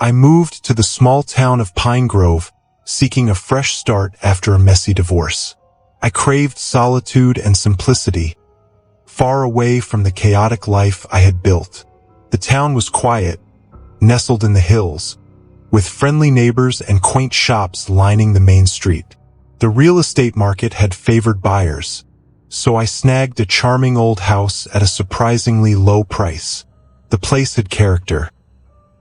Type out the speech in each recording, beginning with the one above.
I moved to the small town of Pine Grove, seeking a fresh start after a messy divorce. I craved solitude and simplicity, far away from the chaotic life I had built. The town was quiet, nestled in the hills, with friendly neighbors and quaint shops lining the main street. The real estate market had favored buyers, so I snagged a charming old house at a surprisingly low price. The place had character: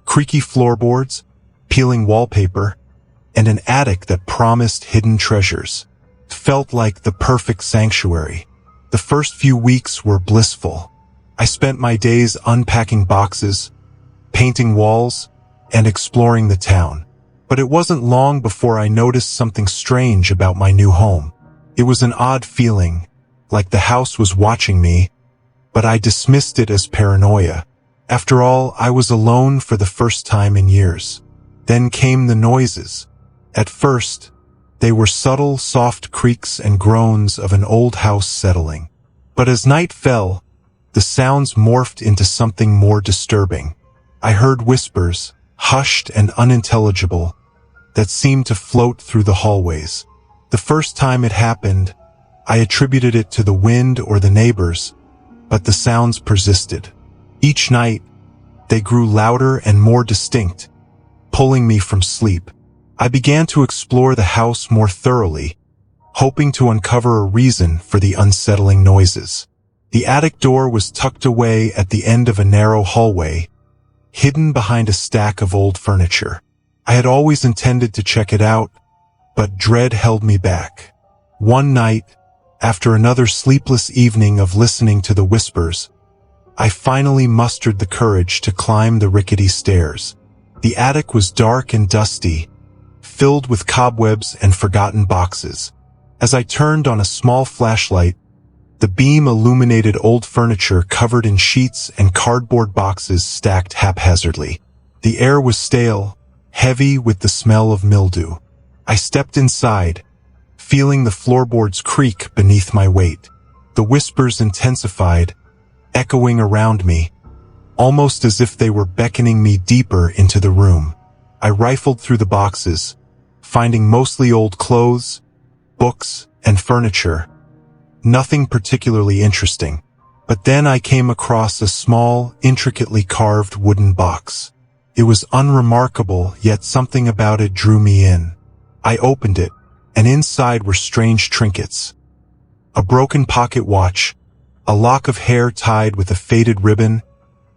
creaky floorboards, peeling wallpaper, and an attic that promised hidden treasures. It felt like the perfect sanctuary. The first few weeks were blissful. I spent my days unpacking boxes, painting walls, and exploring the town. But it wasn't long before I noticed something strange about my new home. It was an odd feeling, like the house was watching me, but I dismissed it as paranoia. After all, I was alone for the first time in years. Then came the noises. At first, they were subtle, soft creaks and groans of an old house settling. But as night fell, the sounds morphed into something more disturbing. I heard whispers, hushed and unintelligible, that seemed to float through the hallways. The first time it happened, I attributed it to the wind or the neighbors, but the sounds persisted. Each night, they grew louder and more distinct, pulling me from sleep. I began to explore the house more thoroughly, hoping to uncover a reason for the unsettling noises. The attic door was tucked away at the end of a narrow hallway, hidden behind a stack of old furniture. I had always intended to check it out, but dread held me back. One night, after another sleepless evening of listening to the whispers, I finally mustered the courage to climb the rickety stairs. The attic was dark and dusty, filled with cobwebs and forgotten boxes. As I turned on a small flashlight, the beam illuminated old furniture covered in sheets and cardboard boxes stacked haphazardly. The air was stale, heavy with the smell of mildew. I stepped inside, feeling the floorboards creak beneath my weight. The whispers intensified, echoing around me, almost as if they were beckoning me deeper into the room. I rifled through the boxes, finding mostly old clothes, books, and furniture. Nothing particularly interesting. But then I came across a small, intricately carved wooden box. It was unremarkable, yet something about it drew me in. I opened it, and inside were strange trinkets. A broken pocket watch, a lock of hair tied with a faded ribbon,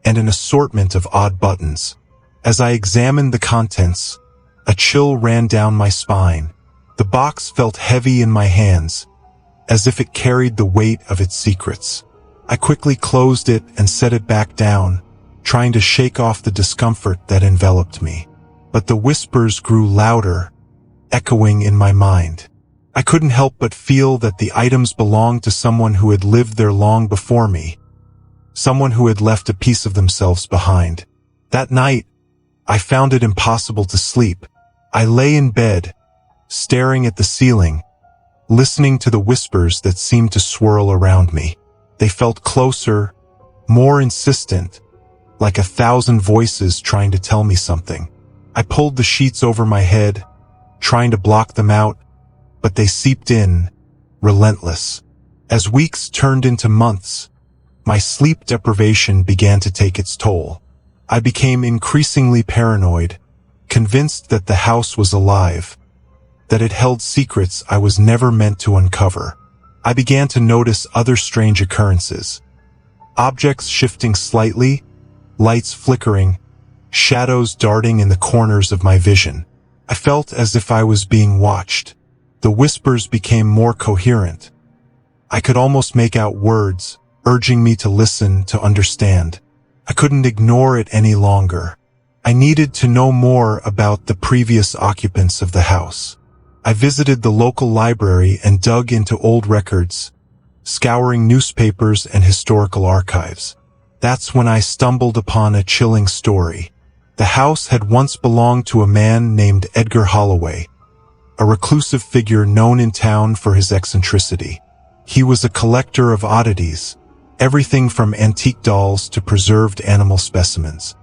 and an assortment of odd buttons. As I examined the contents, a chill ran down my spine. The box felt heavy in my hands, as if it carried the weight of its secrets. I quickly closed it and set it back down, trying to shake off the discomfort that enveloped me. But the whispers grew louder, echoing in my mind. I couldn't help but feel that the items belonged to someone who had lived there long before me, someone who had left a piece of themselves behind. That night, I found it impossible to sleep. I lay in bed, staring at the ceiling, listening to the whispers that seemed to swirl around me. They felt closer, more insistent, like 1,000 voices trying to tell me something. I pulled the sheets over my head, trying to block them out, but they seeped in, relentless. As weeks turned into months, my sleep deprivation began to take its toll. I became increasingly paranoid, convinced that the house was alive, that it held secrets I was never meant to uncover. I began to notice other strange occurrences. Objects shifting slightly, lights flickering, shadows darting in the corners of my vision. I felt as if I was being watched. The whispers became more coherent. I could almost make out words, urging me to listen, to understand. I couldn't ignore it any longer. I needed to know more about the previous occupants of the house. I visited the local library and dug into old records, scouring newspapers and historical archives. That's when I stumbled upon a chilling story. The house had once belonged to a man named Edgar Holloway, a reclusive figure known in town for his eccentricity. He was a collector of oddities, everything from antique dolls to preserved animal specimens.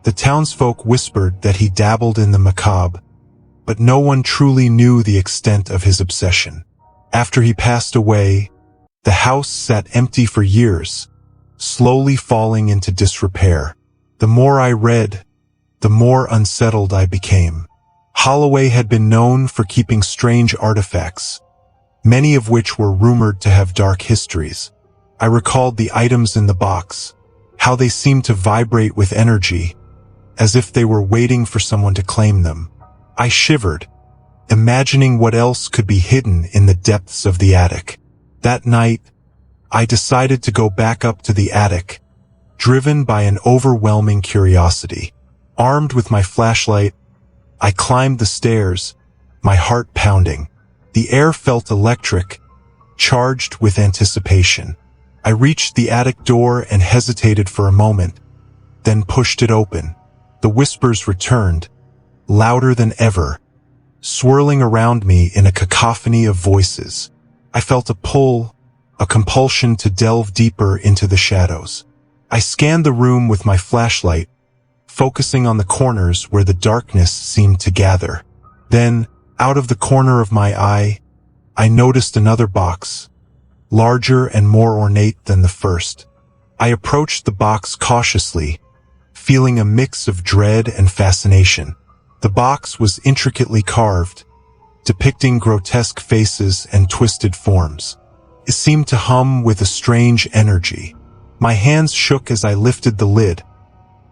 The townsfolk whispered that he dabbled in the macabre, but no one truly knew the extent of his obsession. After he passed away, the house sat empty for years, slowly falling into disrepair. The more I read, the more unsettled I became. Holloway had been known for keeping strange artifacts, many of which were rumored to have dark histories. I recalled the items in the box, how they seemed to vibrate with energy, as if they were waiting for someone to claim them. I shivered, imagining what else could be hidden in the depths of the attic. That night, I decided to go back up to the attic, driven by an overwhelming curiosity. Armed with my flashlight, I climbed the stairs, my heart pounding. The air felt electric, charged with anticipation. I reached the attic door and hesitated for a moment, then pushed it open. The whispers returned, louder than ever, swirling around me in a cacophony of voices. I felt a pull, a compulsion to delve deeper into the shadows. I scanned the room with my flashlight, focusing on the corners where the darkness seemed to gather. Then, out of the corner of my eye, I noticed another box, larger and more ornate than the first. I approached the box cautiously, feeling a mix of dread and fascination. The box was intricately carved, depicting grotesque faces and twisted forms. It seemed to hum with a strange energy. My hands shook as I lifted the lid,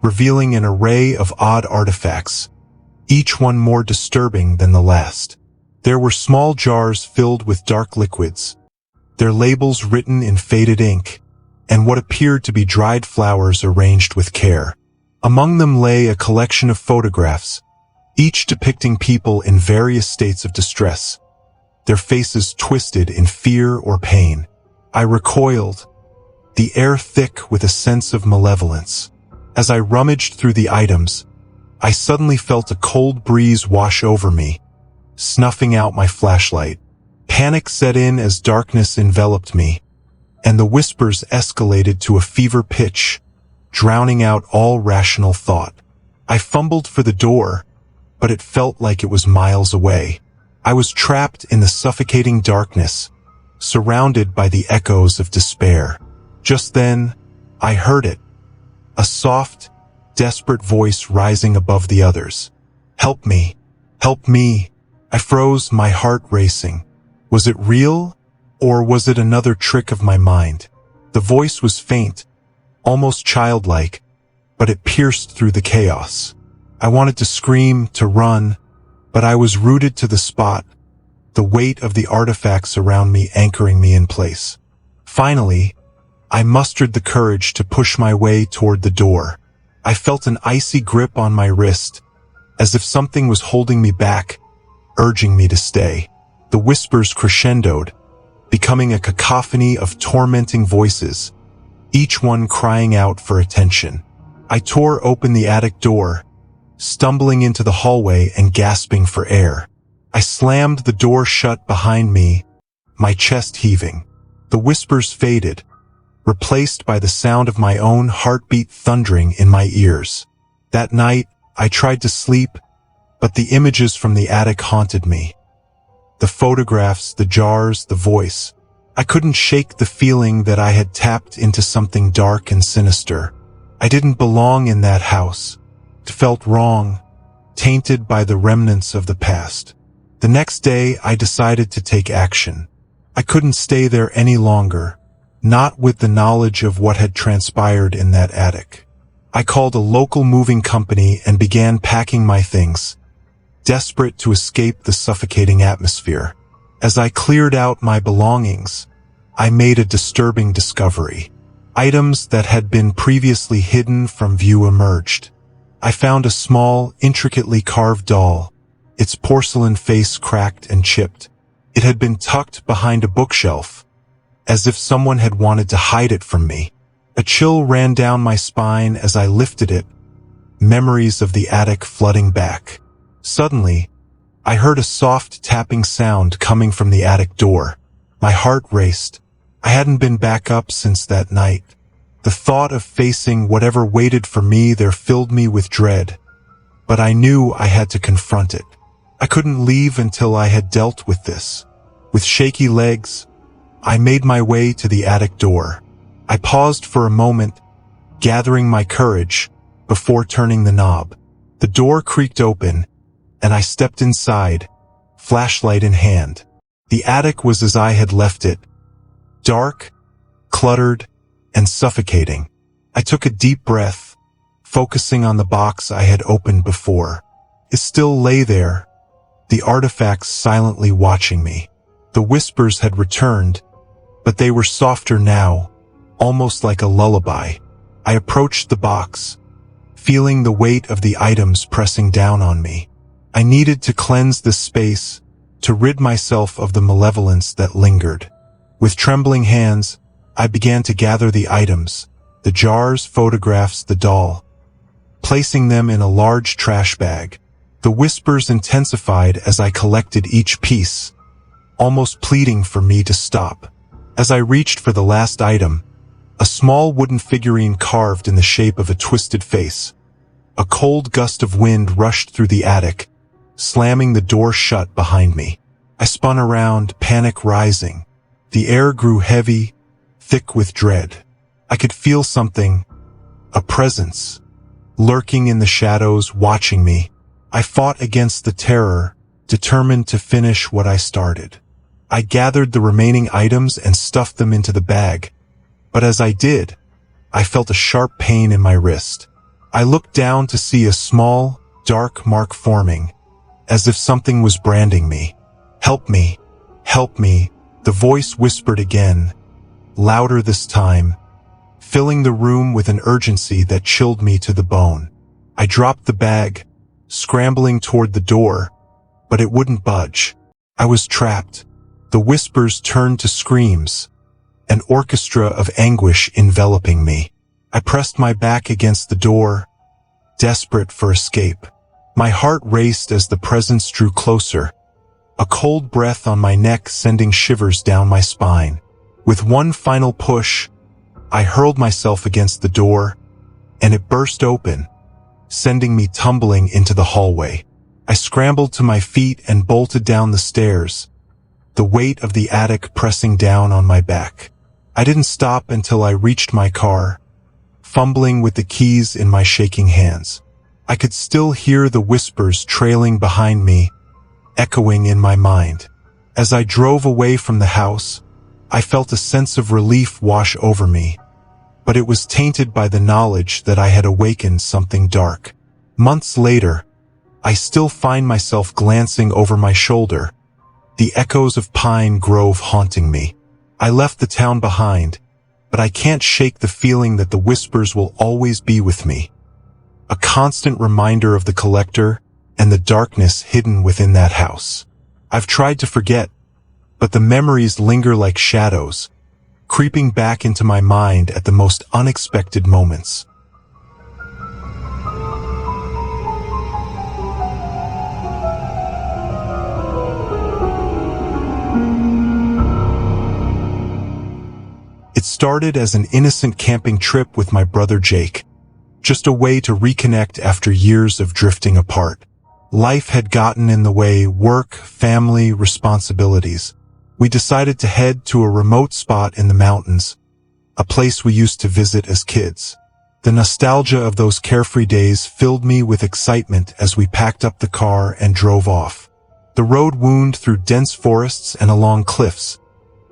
revealing an array of odd artifacts, each one more disturbing than the last. There were small jars filled with dark liquids, their labels written in faded ink, and what appeared to be dried flowers arranged with care. Among them lay a collection of photographs, each depicting people in various states of distress, their faces twisted in fear or pain. I recoiled, the air thick with a sense of malevolence. As I rummaged through the items, I suddenly felt a cold breeze wash over me, snuffing out my flashlight. Panic set in as darkness enveloped me, and the whispers escalated to a fever pitch, drowning out all rational thought. I fumbled for the door, but it felt like it was miles away. I was trapped in the suffocating darkness, surrounded by the echoes of despair. Just then, I heard it, a soft, desperate voice rising above the others. "Help me! Help me!" I froze, my heart racing. Was it real, or was it another trick of my mind? The voice was faint, almost childlike, but it pierced through the chaos. I wanted to scream, to run, but I was rooted to the spot, the weight of the artifacts around me anchoring me in place. Finally, I mustered the courage to push my way toward the door. I felt an icy grip on my wrist, as if something was holding me back, urging me to stay. The whispers crescendoed, becoming a cacophony of tormenting voices, each one crying out for attention. I tore open the attic door, stumbling into the hallway and gasping for air. I slammed the door shut behind me, my chest heaving. The whispers faded, replaced by the sound of my own heartbeat thundering in my ears. That night, I tried to sleep, but the images from the attic haunted me. The photographs, the jars, the voice. I couldn't shake the feeling that I had tapped into something dark and sinister. I didn't belong in that house. It felt wrong, tainted by the remnants of the past. The next day, I decided to take action. I couldn't stay there any longer, not with the knowledge of what had transpired in that attic. I called a local moving company and began packing my things, desperate to escape the suffocating atmosphere. As I cleared out my belongings, I made a disturbing discovery. Items that had been previously hidden from view emerged. I found a small, intricately carved doll, its porcelain face cracked and chipped. It had been tucked behind a bookshelf, as if someone had wanted to hide it from me. A chill ran down my spine as I lifted it, memories of the attic flooding back. Suddenly, I heard a soft tapping sound coming from the attic door. My heart raced. I hadn't been back up since that night, The thought of facing whatever waited for me there filled me with dread, but I knew I had to confront it. I couldn't leave until I had dealt with this. With shaky legs, I made my way to the attic door. I paused for a moment, gathering my courage before turning the knob. The door creaked open, and I stepped inside, flashlight in hand. The attic was as I had left it, dark, cluttered, and suffocating. I took a deep breath, focusing on the box I had opened before. It still lay there, the artifacts silently watching me. The whispers had returned, but they were softer now, almost like a lullaby. I approached the box, feeling the weight of the items pressing down on me. I needed to cleanse the space, to rid myself of the malevolence that lingered. With trembling hands, I began to gather the items, the jars, photographs, the doll, placing them in a large trash bag. The whispers intensified as I collected each piece, almost pleading for me to stop. As I reached for the last item, a small wooden figurine carved in the shape of a twisted face. A cold gust of wind rushed through the attic, slamming the door shut behind me. I spun around, panic rising. The air grew heavy, thick with dread. I could feel something, a presence, lurking in the shadows, watching me. I fought against the terror, determined to finish what I started. I gathered the remaining items and stuffed them into the bag, but as I did, I felt a sharp pain in my wrist. I looked down to see a small, dark mark forming, as if something was branding me. "Help me, help me," the voice whispered again, louder this time, filling the room with an urgency that chilled me to the bone. I dropped the bag, scrambling toward the door, but it wouldn't budge. I was trapped. The whispers turned to screams, an orchestra of anguish enveloping me. I pressed my back against the door, desperate for escape. My heart raced as the presence drew closer, a cold breath on my neck sending shivers down my spine. With one final push, I hurled myself against the door, and it burst open, sending me tumbling into the hallway. I scrambled to my feet and bolted down the stairs, the weight of the attic pressing down on my back. I didn't stop until I reached my car, fumbling with the keys in my shaking hands. I could still hear the whispers trailing behind me, echoing in my mind. As I drove away from the house, I felt a sense of relief wash over me, but it was tainted by the knowledge that I had awakened something dark. Months later, I still find myself glancing over my shoulder, the echoes of Pine Grove haunting me. I left the town behind, but I can't shake the feeling that the whispers will always be with me. A constant reminder of the collector and the darkness hidden within that house. I've tried to forget, but the memories linger like shadows, creeping back into my mind at the most unexpected moments. It started as an innocent camping trip with my brother Jake, just a way to reconnect after years of drifting apart. Life had gotten in the way, work, family, responsibilities. We decided to head to a remote spot in the mountains, a place we used to visit as kids. The nostalgia of those carefree days filled me with excitement as we packed up the car and drove off. The road wound through dense forests and along cliffs,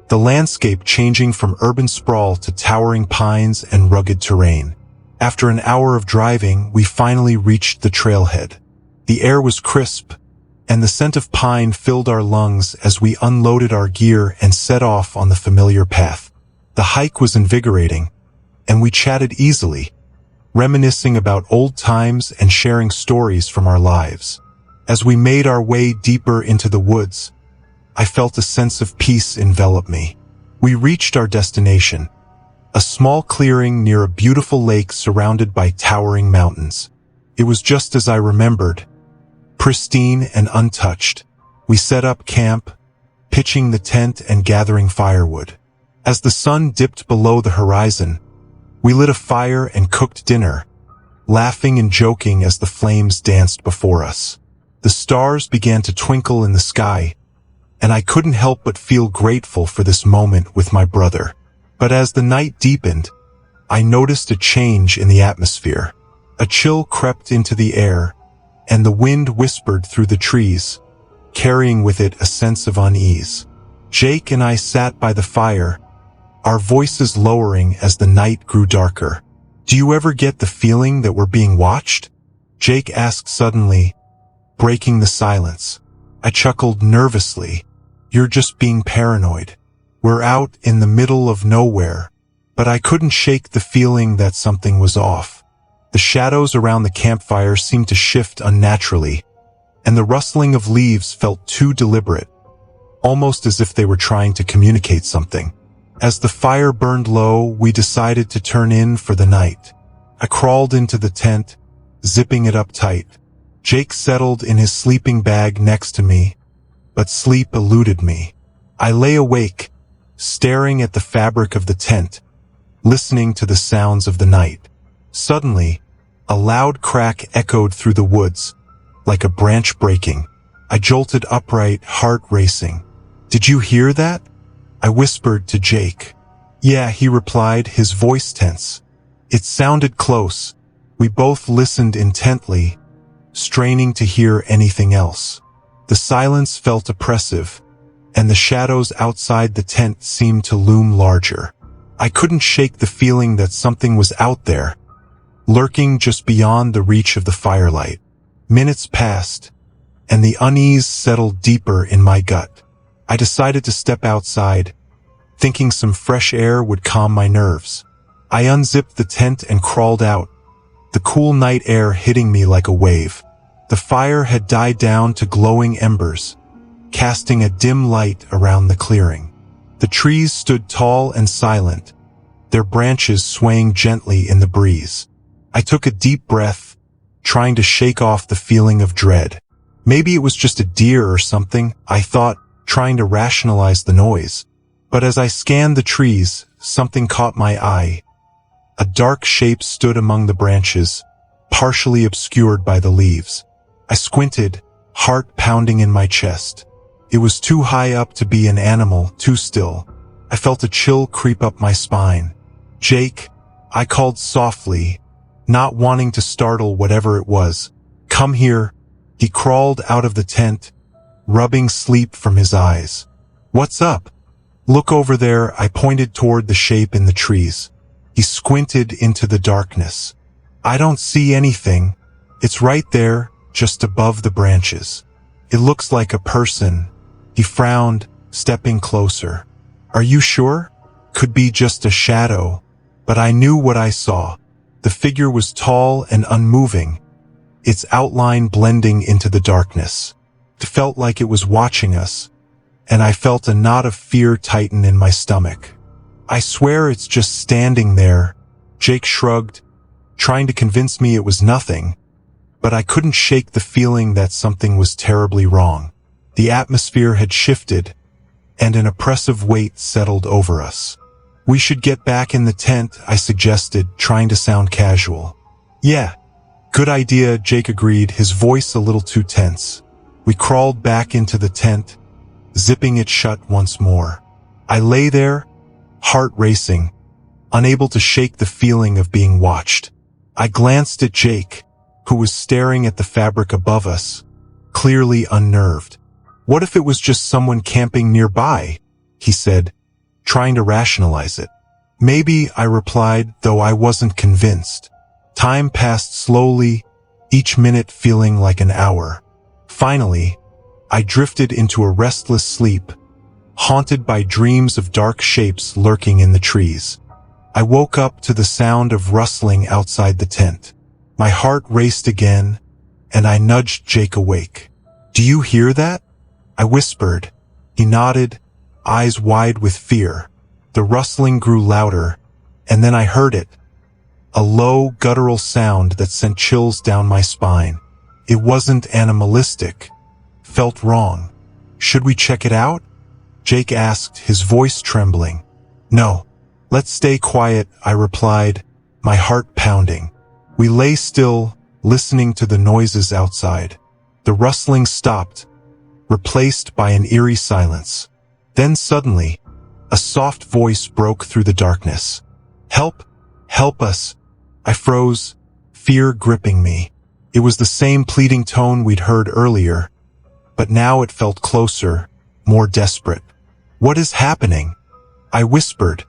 the landscape changing from urban sprawl to towering pines and rugged terrain. After an hour of driving, we finally reached the trailhead. The air was crisp, and the scent of pine filled our lungs as we unloaded our gear and set off on the familiar path. The hike was invigorating, and we chatted easily, reminiscing about old times and sharing stories from our lives. As we made our way deeper into the woods, I felt a sense of peace envelop me. We reached our destination, a small clearing near a beautiful lake surrounded by towering mountains. It was just as I remembered, pristine and untouched. We set up camp, pitching the tent and gathering firewood. As the sun dipped below the horizon, We lit a fire and cooked dinner, laughing and joking as the flames danced before us. The stars began to twinkle in the sky, and I couldn't help but feel grateful for this moment with my brother. But as the night deepened, I noticed a change in the atmosphere. A chill crept into the air, and the wind whispered through the trees, carrying with it a sense of unease. Jake and I sat by the fire, our voices lowering as the night grew darker. "Do you ever get the feeling that we're being watched?" Jake asked suddenly, breaking the silence. I chuckled nervously. "You're just being paranoid. We're out in the middle of nowhere." But I couldn't shake the feeling that something was off. The shadows around the campfire seemed to shift unnaturally, and the rustling of leaves felt too deliberate, almost as if they were trying to communicate something. As the fire burned low, we decided to turn in for the night. I crawled into the tent, zipping it up tight. Jake settled in his sleeping bag next to me, but sleep eluded me. I lay awake, staring at the fabric of the tent, listening to the sounds of the night. Suddenly, a loud crack echoed through the woods, like a branch breaking. I jolted upright, heart racing. "Did you hear that?" I whispered to Jake. "Yeah," he replied, his voice tense. It sounded close. We both listened intently, straining to hear anything else. The silence felt oppressive, and the shadows outside the tent seemed to loom larger. I couldn't shake the feeling that something was out there, lurking just beyond the reach of the firelight. Minutes passed, and the unease settled deeper in my gut. I decided to step outside, thinking some fresh air would calm my nerves. I unzipped the tent and crawled out, the cool night air hitting me like a wave. The fire had died down to glowing embers, casting a dim light around the clearing. The trees stood tall and silent, their branches swaying gently in the breeze. I took a deep breath, trying to shake off the feeling of dread. Maybe it was just a deer or something, I thought, trying to rationalize the noise. But as I scanned the trees, something caught my eye. A dark shape stood among the branches, partially obscured by the leaves. I squinted, heart pounding in my chest. It was too high up to be an animal, too still. I felt a chill creep up my spine. "Jake," I called softly, not wanting to startle whatever it was. "Come here." He crawled out of the tent, rubbing sleep from his eyes. "What's up?" "Look over there," I pointed toward the shape in the trees. He squinted into the darkness. "I don't see anything. It's right there, just above the branches. It looks like a person." He frowned, stepping closer. "Are you sure?" "Could be just a shadow." But I knew what I saw. The figure was tall and unmoving, its outline blending into the darkness. It felt like it was watching us, and I felt a knot of fear tighten in my stomach. "I swear it's just standing there." Jake shrugged, trying to convince me it was nothing, but I couldn't shake the feeling that something was terribly wrong. The atmosphere had shifted, and an oppressive weight settled over us. "We should get back in the tent," I suggested, trying to sound casual. "Yeah, good idea," Jake agreed, his voice a little too tense. We crawled back into the tent, zipping it shut once more. I lay there, heart racing, unable to shake the feeling of being watched. I glanced at Jake, who was staring at the fabric above us, clearly unnerved. "What if it was just someone camping nearby?" he said, trying to rationalize it. "Maybe," I replied, though I wasn't convinced. Time passed slowly, each minute feeling like an hour. Finally, I drifted into a restless sleep, haunted by dreams of dark shapes lurking in the trees. I woke up to the sound of rustling outside the tent. My heart raced again, and I nudged Jake awake. "Do you hear that?" I whispered. He nodded, eyes wide with fear. The rustling grew louder, and then I heard it. A low, guttural sound that sent chills down my spine. It wasn't animalistic. Felt wrong. "Should we check it out?" Jake asked, his voice trembling. "No. Let's stay quiet," I replied, my heart pounding. We lay still, listening to the noises outside. The rustling stopped, replaced by an eerie silence. Then suddenly, a soft voice broke through the darkness. "Help! Help us!" I froze, fear gripping me. It was the same pleading tone we'd heard earlier, but now it felt closer, more desperate. "What is happening?" I whispered,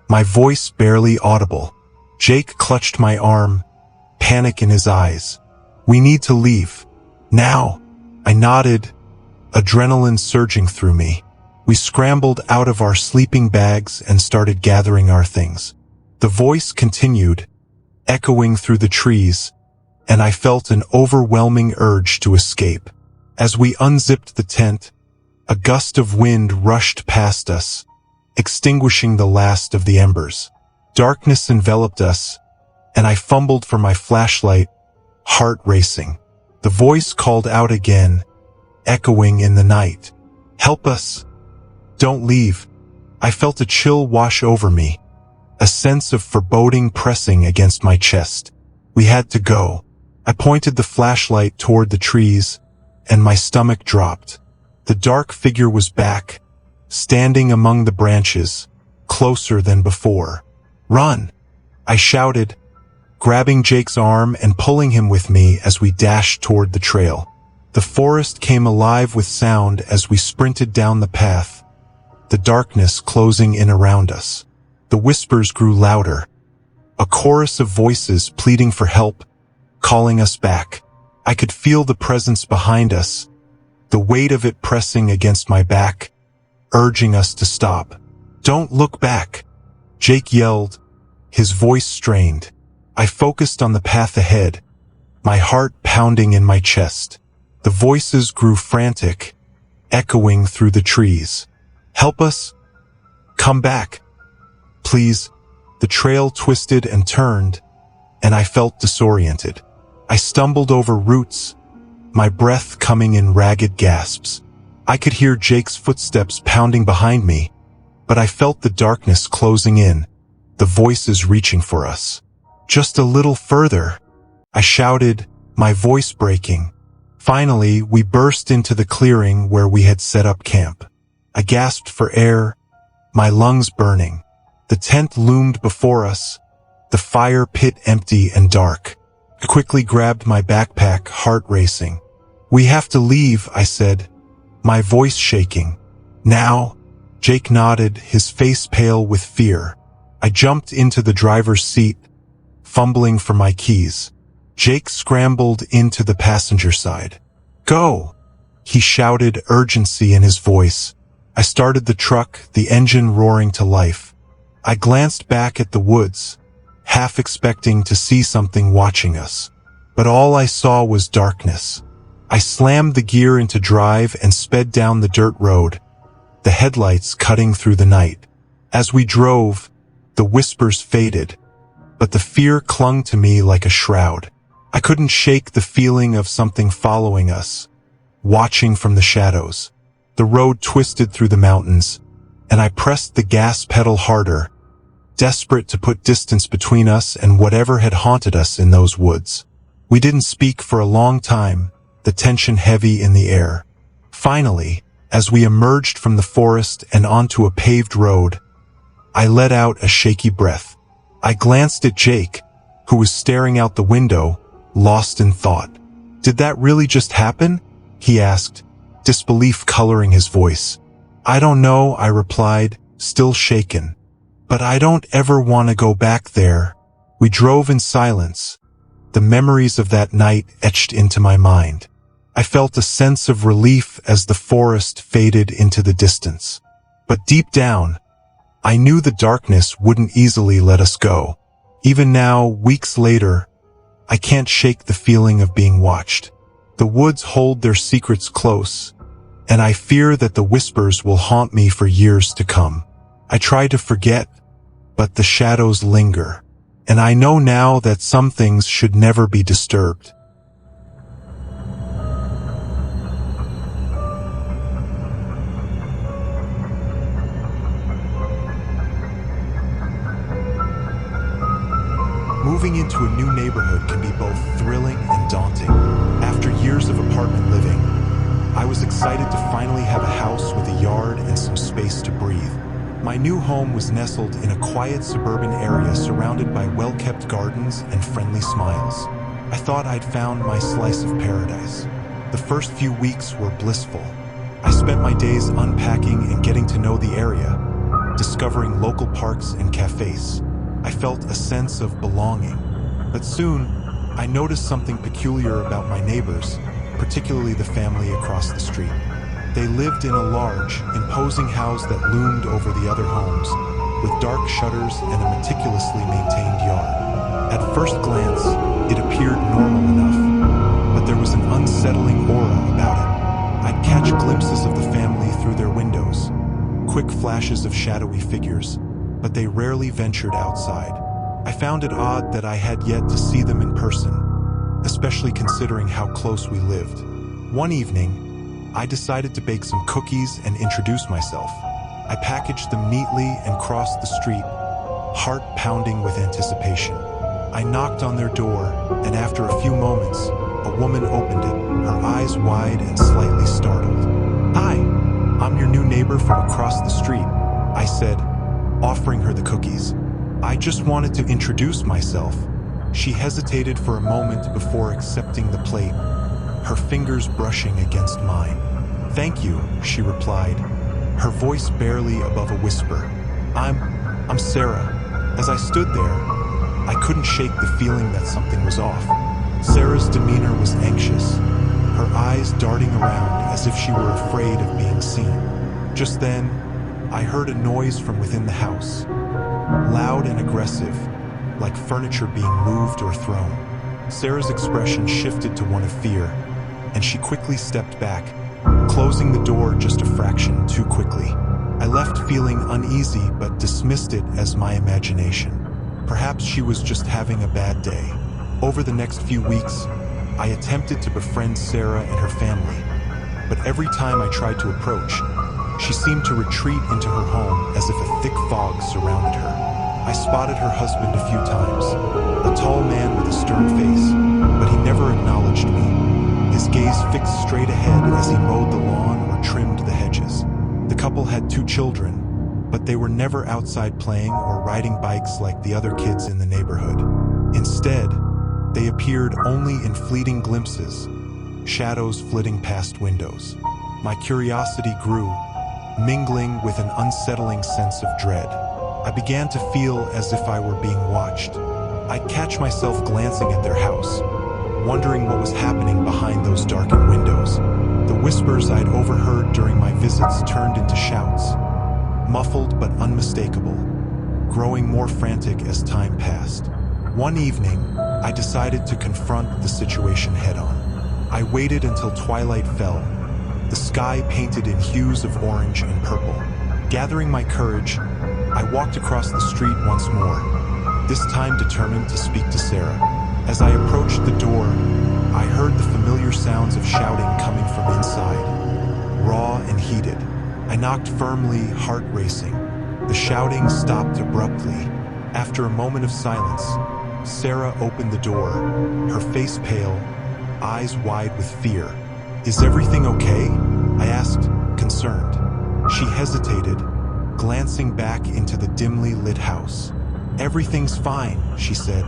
my voice barely audible. Jake clutched my arm, panic in his eyes. "We need to leave. Now." I nodded, adrenaline surging through me. We scrambled out of our sleeping bags and started gathering our things. The voice continued, echoing through the trees, and I felt an overwhelming urge to escape. As we unzipped the tent, a gust of wind rushed past us, extinguishing the last of the embers. Darkness enveloped us, and I fumbled for my flashlight, heart racing. The voice called out again, echoing in the night. "Help us! Don't leave." I felt a chill wash over me, a sense of foreboding pressing against my chest. We had to go. I pointed the flashlight toward the trees, and my stomach dropped. The dark figure was back, standing among the branches, closer than before. "Run!" I shouted, grabbing Jake's arm and pulling him with me as we dashed toward the trail. The forest came alive with sound as we sprinted down the path, the darkness closing in around us. The whispers grew louder, a chorus of voices pleading for help, calling us back. I could feel the presence behind us, the weight of it pressing against my back, urging us to stop. "Don't look back," Jake yelled, his voice strained. I focused on the path ahead, my heart pounding in my chest. The voices grew frantic, echoing through the trees. "Help us! Come back! Please!" The trail twisted and turned, and I felt disoriented. I stumbled over roots, my breath coming in ragged gasps. I could hear Jake's footsteps pounding behind me, but I felt the darkness closing in, the voices reaching for us. "Just a little further," I shouted, my voice breaking. Finally, we burst into the clearing where we had set up camp. I gasped for air, my lungs burning. The tent loomed before us, the fire pit empty and dark. I quickly grabbed my backpack, heart racing. "We have to leave," I said, my voice shaking. "Now?" Jake nodded, his face pale with fear. I jumped into the driver's seat, fumbling for my keys. Jake scrambled into the passenger side. "Go!" He shouted, urgency in his voice. I started the truck, the engine roaring to life. I glanced back at the woods, half expecting to see something watching us. But all I saw was darkness. I slammed the gear into drive and sped down the dirt road, the headlights cutting through the night. As we drove, the whispers faded, but the fear clung to me like a shroud. I couldn't shake the feeling of something following us, watching from the shadows. The road twisted through the mountains, and I pressed the gas pedal harder, desperate to put distance between us and whatever had haunted us in those woods. We didn't speak for a long time, the tension heavy in the air. Finally, as we emerged from the forest and onto a paved road, I let out a shaky breath. I glanced at Jake, who was staring out the window, lost in thought. "Did that really just happen?" he asked, disbelief coloring his voice. "I don't know," I replied, still shaken. "But I don't ever want to go back there." We drove in silence, the memories of that night etched into my mind. I felt a sense of relief as the forest faded into the distance. But deep down, I knew the darkness wouldn't easily let us go. Even now, weeks later, I can't shake the feeling of being watched. The woods hold their secrets close, and I fear that the whispers will haunt me for years to come. I try to forget, but the shadows linger, and I know now that some things should never be disturbed. Moving into a new neighborhood can be both thrilling and daunting. After years of apartment living, I was excited to finally have a house with a yard and some space to breathe. My new home was nestled in a quiet suburban area surrounded by well-kept gardens and friendly smiles. I thought I'd found my slice of paradise. The first few weeks were blissful. I spent my days unpacking and getting to know the area, discovering local parks and cafes. I felt a sense of belonging. But soon, I noticed something peculiar about my neighbors, particularly the family across the street. They lived in a large, imposing house that loomed over the other homes, with dark shutters and a meticulously maintained yard. At first glance, it appeared normal enough, but there was an unsettling aura about it. I'd catch glimpses of the family through their windows, quick flashes of shadowy figures, but they rarely ventured outside. I found it odd that I had yet to see them in person, especially considering how close we lived. One evening, I decided to bake some cookies and introduce myself. I packaged them neatly and crossed the street, heart pounding with anticipation. I knocked on their door, and after a few moments, a woman opened it, her eyes wide and slightly startled. "Hi, I'm your new neighbor from across the street," I said, offering her the cookies. "I just wanted to introduce myself." She hesitated for a moment before accepting the plate, her fingers brushing against mine. "Thank you," she replied, her voice barely above a whisper. I'm Sarah." As I stood there, I couldn't shake the feeling that something was off. Sarah's demeanor was anxious, her eyes darting around as if she were afraid of being seen. Just then, I heard a noise from within the house, loud and aggressive, like furniture being moved or thrown. Sarah's expression shifted to one of fear, and she quickly stepped back, closing the door just a fraction too quickly. I left feeling uneasy but dismissed it as my imagination. Perhaps she was just having a bad day. Over the next few weeks, I attempted to befriend Sarah and her family, but every time I tried to approach, she seemed to retreat into her home as if a thick fog surrounded her. I spotted her husband a few times, a tall man with a stern face, but he never acknowledged me, his gaze fixed straight ahead as he mowed the lawn or trimmed the hedges. The couple had 2 children, but they were never outside playing or riding bikes like the other kids in the neighborhood. Instead, they appeared only in fleeting glimpses, shadows flitting past windows. My curiosity grew, mingling with an unsettling sense of dread. I began to feel as if I were being watched. I'd catch myself glancing at their house, wondering what was happening behind those darkened windows. The whispers I'd overheard during my visits turned into shouts, muffled but unmistakable, growing more frantic as time passed. One evening, I decided to confront the situation head-on. I waited until twilight fell, the sky painted in hues of orange and purple. Gathering my courage, I walked across the street once more, this time determined to speak to Sarah. As I approached the door, I heard the familiar sounds of shouting coming from inside, raw and heated. I knocked firmly, heart racing. The shouting stopped abruptly. After a moment of silence, Sarah opened the door, her face pale, eyes wide with fear. "Is everything okay?" I asked, concerned. She hesitated, glancing back into the dimly lit house. "Everything's fine," she said,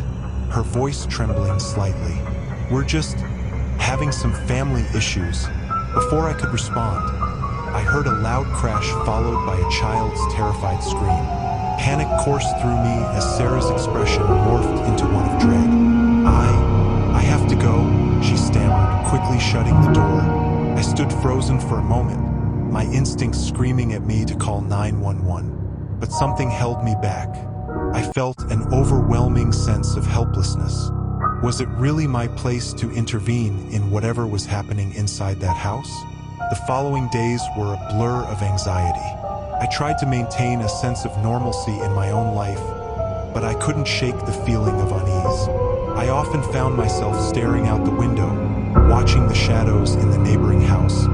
her voice trembling slightly. "We're just having some family issues." Before I could respond, I heard a loud crash followed by a child's terrified scream. Panic coursed through me as Sarah's expression morphed into one of dread. I have to go," she stammered, quickly shutting the door. I stood frozen for a moment, my instincts screaming at me to call 911. But something held me back. I felt an overwhelming sense of helplessness. Was it really my place to intervene in whatever was happening inside that house? The following days were a blur of anxiety. I tried to maintain a sense of normalcy in my own life, but I couldn't shake the feeling of unease. I often found myself staring out the window, watching the shadows in the neighboring house,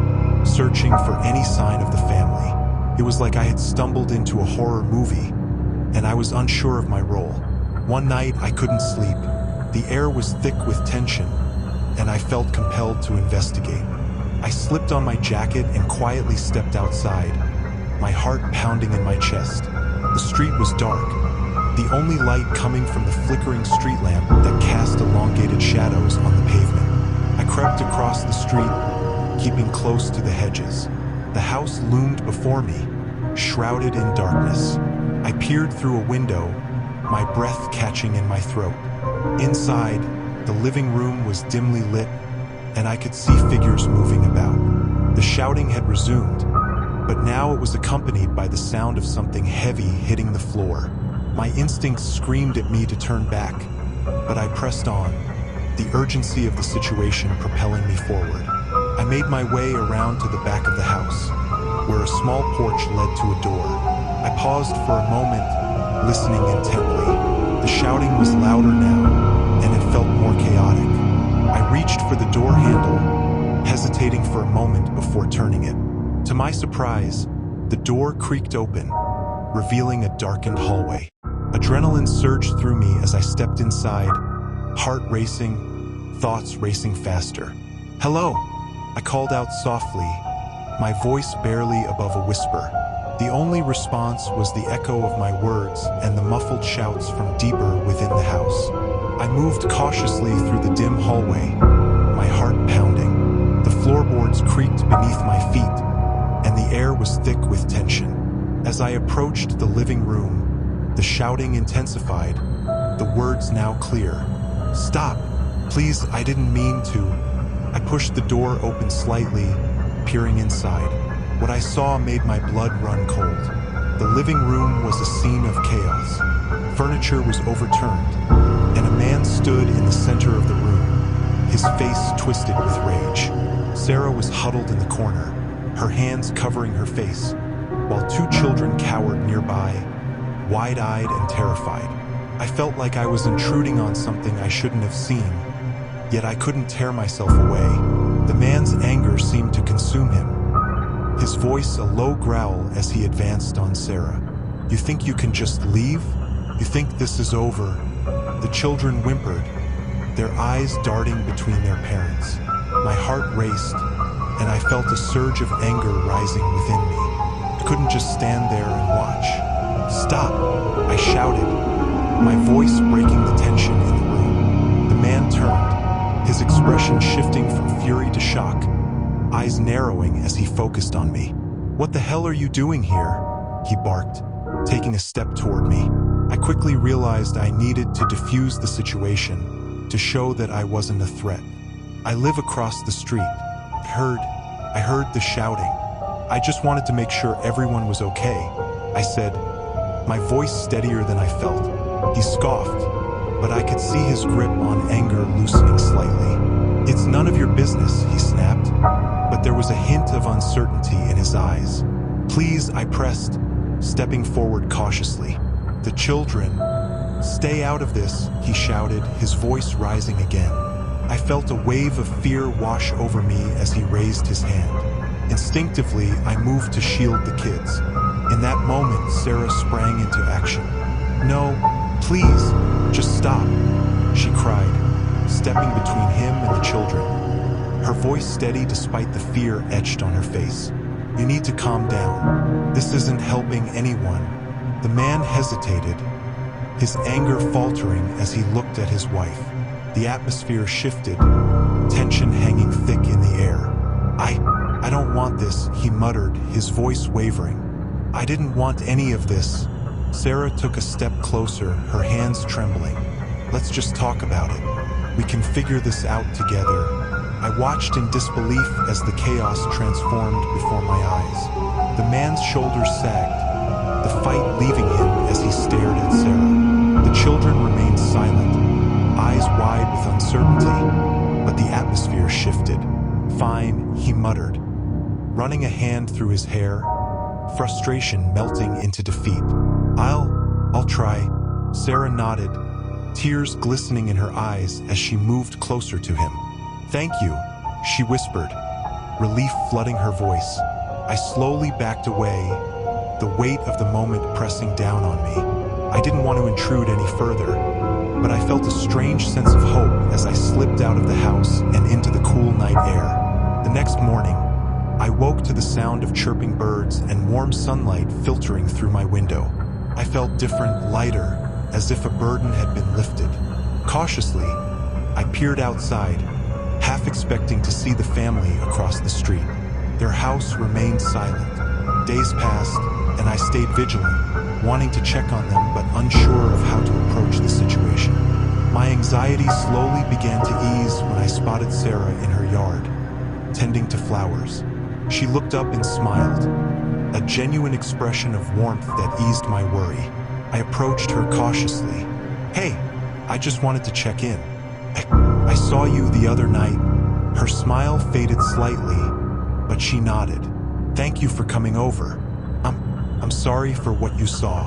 searching for any sign of the family. It was like I had stumbled into a horror movie, and I was unsure of my role. One night I couldn't sleep. The air was thick with tension, and I felt compelled to investigate. I slipped on my jacket and quietly stepped outside, my heart pounding in my chest. The street was dark, the only light coming from the flickering street lamp that cast elongated shadows on the pavement. I crept across the street, keeping close to the hedges. The house loomed before me, shrouded in darkness. I peered through a window, my breath catching in my throat. Inside, the living room was dimly lit, and I could see figures moving about. The shouting had resumed, but now it was accompanied by the sound of something heavy hitting the floor. My instincts screamed at me to turn back, but I pressed on, the urgency of the situation propelling me forward. I made my way around to the back of the house, where a small porch led to a door. I paused for a moment, listening intently. The shouting was louder now, and it felt more chaotic. I reached for the door handle, hesitating for a moment before turning it. To my surprise, the door creaked open, revealing a darkened hallway. Adrenaline surged through me as I stepped inside, heart racing, thoughts racing faster. "Hello," I called out softly, my voice barely above a whisper. The only response was the echo of my words and the muffled shouts from deeper within the house. I moved cautiously through the dim hallway, my heart pounding. The floorboards creaked beneath my feet, and the air was thick with tension. As I approached the living room, the shouting intensified, the words now clear. "Stop! Please, I didn't mean to." I pushed the door open slightly, peering inside. What I saw made my blood run cold. The living room was a scene of chaos. Furniture was overturned, and a man stood in the center of the room, his face twisted with rage. Sarah was huddled in the corner, her hands covering her face, while two children cowered nearby, wide-eyed and terrified. I felt like I was intruding on something I shouldn't have seen, yet I couldn't tear myself away. The man's anger seemed to consume him, his voice a low growl as he advanced on Sarah. "You think you can just leave? You think this is over?" The children whimpered, their eyes darting between their parents. My heart raced, and I felt a surge of anger rising within me. I couldn't just stand there and watch. "Stop!" I shouted, my voice breaking the tension in the room. The man turned, his expression shifting from fury to shock, eyes narrowing as he focused on me. "What the hell are you doing here?" he barked, taking a step toward me. I quickly realized I needed to defuse the situation, to show that I wasn't a threat. "I live across the street. I heard the shouting. I just wanted to make sure everyone was okay," I said, my voice steadier than I felt. He scoffed, but I could see his grip on anger loosening slightly. "It's none of your business," he snapped, but there was a hint of uncertainty in his eyes. "Please," I pressed, stepping forward cautiously. "The children." "Stay out of this," he shouted, his voice rising again. I felt a wave of fear wash over me as he raised his hand. Instinctively, I moved to shield the kids. In that moment, Sarah sprang into action. "No, please, just stop," she cried, stepping between him and the children, her voice steady despite the fear etched on her face. "You need to calm down. This isn't helping anyone." The man hesitated, his anger faltering as he looked at his wife. The atmosphere shifted, tension hanging thick in the air. I don't want this," he muttered, his voice wavering. "I didn't want any of this." Sarah took a step closer, her hands trembling. "Let's just talk about it. We can figure this out together." I watched in disbelief as the chaos transformed before my eyes. The man's shoulders sagged, the fight leaving him as he stared at Sarah. The children remained silent, eyes wide with uncertainty, but the atmosphere shifted. "Fine," he muttered, running a hand through his hair, frustration melting into defeat. I'll try." Sarah nodded, tears glistening in her eyes as she moved closer to him. "Thank you," she whispered, relief flooding her voice. I slowly backed away, the weight of the moment pressing down on me. I didn't want to intrude any further, I felt a strange sense of hope as I slipped out of the house and into the cool night air. The next morning, I woke to the sound of chirping birds and warm sunlight filtering through my window. I felt different, lighter, as if a burden had been lifted. Cautiously, I peered outside, half expecting to see the family across the street. Their house remained silent. Days passed, and I stayed vigilant, wanting to check on them but unsure of how to approach the situation. My anxiety slowly began to ease when I spotted Sarah in her yard, tending to flowers. She looked up and smiled, a genuine expression of warmth that eased my worry. I approached her cautiously. "Hey, I just wanted to check in. I saw you the other night." Her smile faded slightly, but she nodded. "Thank you for coming over. I'm sorry for what you saw.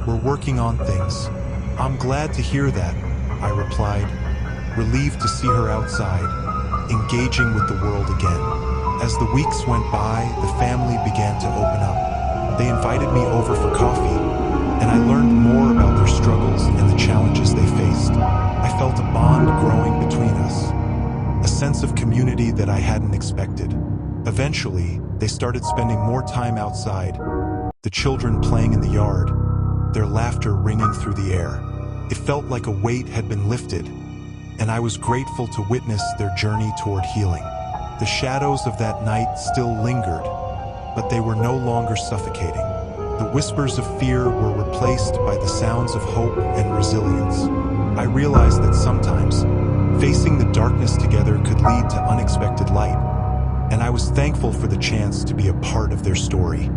We're working on things." "I'm glad to hear that," I replied, relieved to see her outside, engaging with the world again. As the weeks went by, the family began to open up. They invited me over for coffee, and I learned more about their struggles and the challenges they faced. I felt a bond growing between us, a sense of community that I hadn't expected. Eventually, they started spending more time outside, the children playing in the yard, their laughter ringing through the air. It felt like a weight had been lifted, and I was grateful to witness their journey toward healing. The shadows of that night still lingered, but they were no longer suffocating. The whispers of fear were replaced by the sounds of hope and resilience. I realized that sometimes, facing the darkness together could lead to unexpected light, and I was thankful for the chance to be a part of their story.